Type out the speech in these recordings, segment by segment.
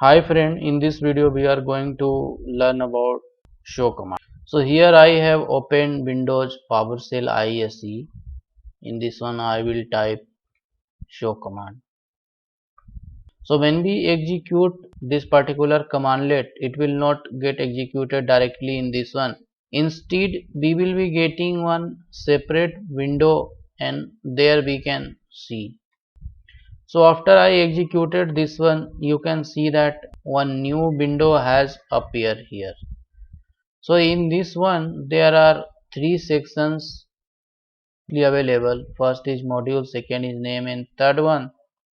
Hi friend, in this video we are going to learn about show command. So here I have opened Windows PowerShell ISE. In this one I will type show command. So when we execute this particular commandlet, it will not get executed directly in this one. Instead we will be getting one separate window and there we can see. So after I executed this one, you can see that one new window has appeared here. So in this one there are three sections available. First is module, second is name, and third one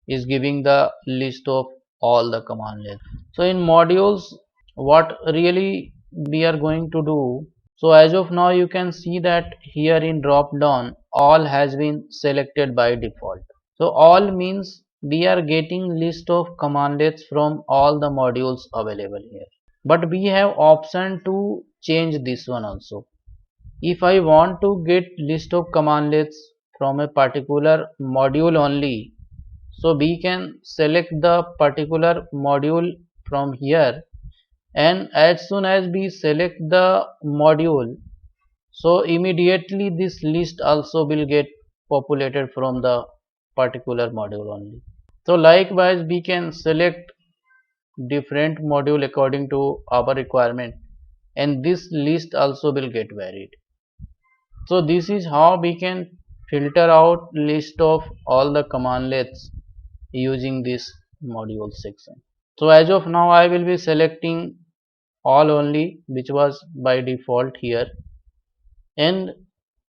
is giving the list of all the commandlets. So in modules, what really we are going to do, so as of now you can see that here in drop down all has been selected by default. So all means we are getting list of commandlets from all the modules available here. But we have option to change this one also. If I want to get list of commandlets from a particular module only, so we can select the particular module from here, and as soon as we select the module, so immediately this list also will get populated from the particular module only. So likewise we can select different module according to our requirement, and this list also will get varied. So this is how we can filter out list of all the commandlets using this module section. So as of now I will be selecting all only, which was by default here, and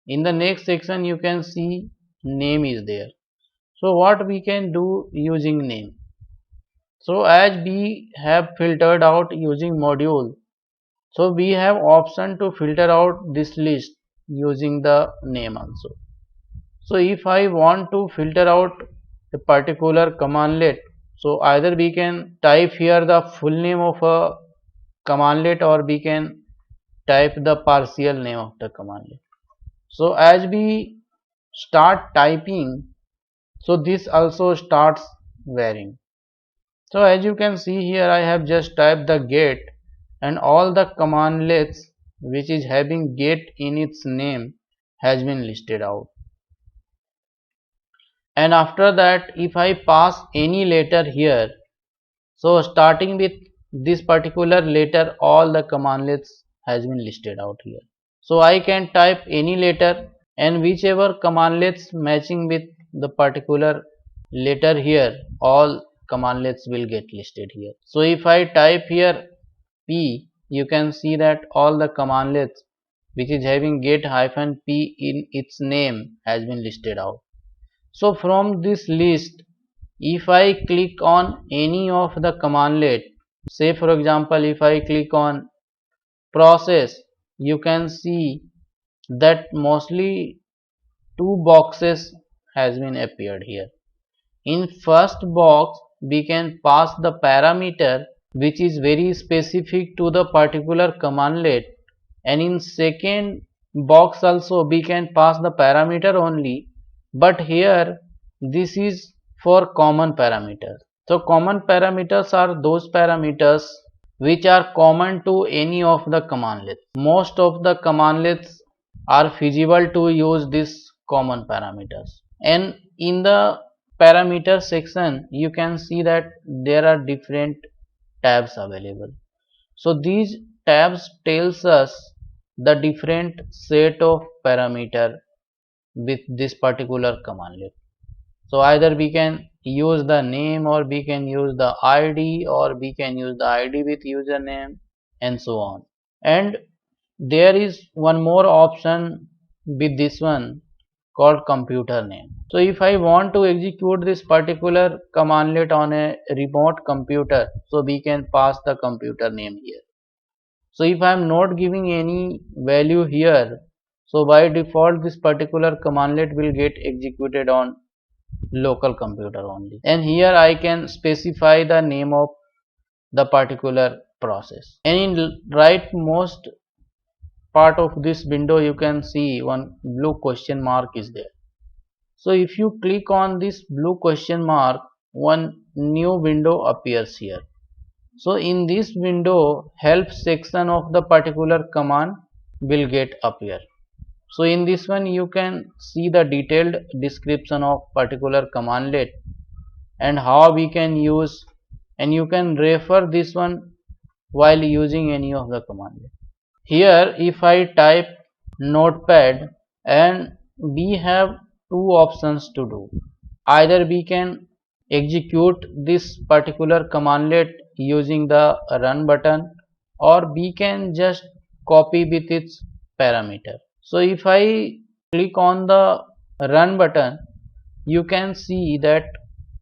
in the next section you can see name is there. So what we can do using name, so as we have filtered out using module, so we have option to filter out this list using the name also. So if I want to filter out a particular commandlet, so either we can type here the full name of a commandlet or we can type the partial name of the commandlet. So as we start typing, so this also starts varying. So as you can see here, I have just typed the get, and all the commandlets which is having get in its name has been listed out. And after that if I pass any letter here, so starting with this particular letter all the commandlets has been listed out here. So I can type any letter, and whichever commandlets matching with the particular letter here, all commandlets will get listed here. So if I type here P, you can see that all the commandlets which is having get hyphen P in its name has been listed out. So from this list, if I click on any of the commandlet, say for example if I click on process, you can see that mostly two boxes has been appeared here. In first box we can pass the parameter which is very specific to the particular commandlet, and in second box also we can pass the parameter only, but here this is for common parameters. So common parameters are those parameters which are common to any of the commandlets. Most of the commandlets are feasible to use these common parameters, and in the parameter section you can see that there are different tabs available. So these tabs tells us the different set of parameter with this particular commandlet. So either we can use the name, or we can use the id, or we can use the id with username, and so on. And there is one more option with this one called computer name. So if I want to execute this particular commandlet on a remote computer, so we can pass the computer name here. So if I am not giving any value here, so by default this particular commandlet will get executed on local computer only, and here I can specify the name of the particular process. And in rightmost part of this window you can see one blue question mark is there. So if you click on this blue question mark, one new window appears here. So in this window, help section of the particular command will get appear. So in this one you can see the detailed description of particular commandlet and how we can use, and you can refer this one while using any of the commandlet. Here if I type notepad, and we have two options to do. Either we can execute this particular commandlet using the run button, or we can just copy with its parameter. So if I click on the run button, you can see that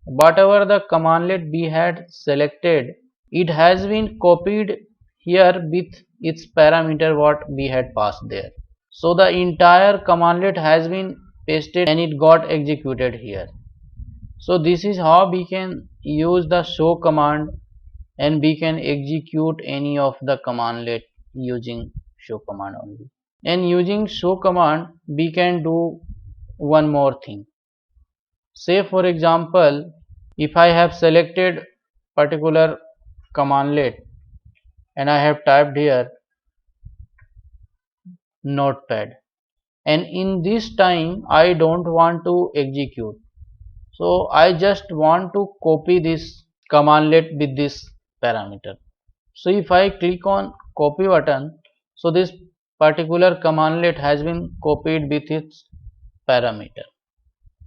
whatever the commandlet we had selected, it has been copied here with its parameter what we had passed there. So the entire commandlet has been pasted and it got executed here. So this is how we can use the show command, and we can execute any of the commandlet using show command only. And using show command we can do one more thing. Say for example, if I have selected particular commandlet and I have typed here notepad, and in this time I don't want to execute, so I just want to copy this commandlet with this parameter. So if I click on copy button, so this particular commandlet has been copied with its parameter.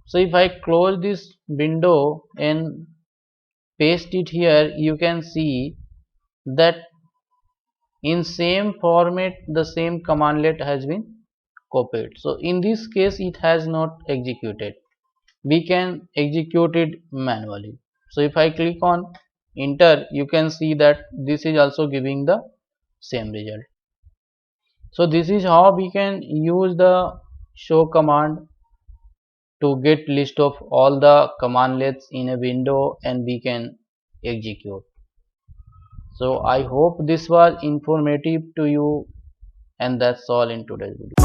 So if I close this window and paste it here, you can see that in same format the same commandlet has been copied. So in this case it has not executed. We can execute it manually. So if I click on enter, you can see that this is also giving the same result. So this is how we can use the show command to get list of all the commandlets in a window and we can execute. So I hope this was informative to you, and that's all in today's video.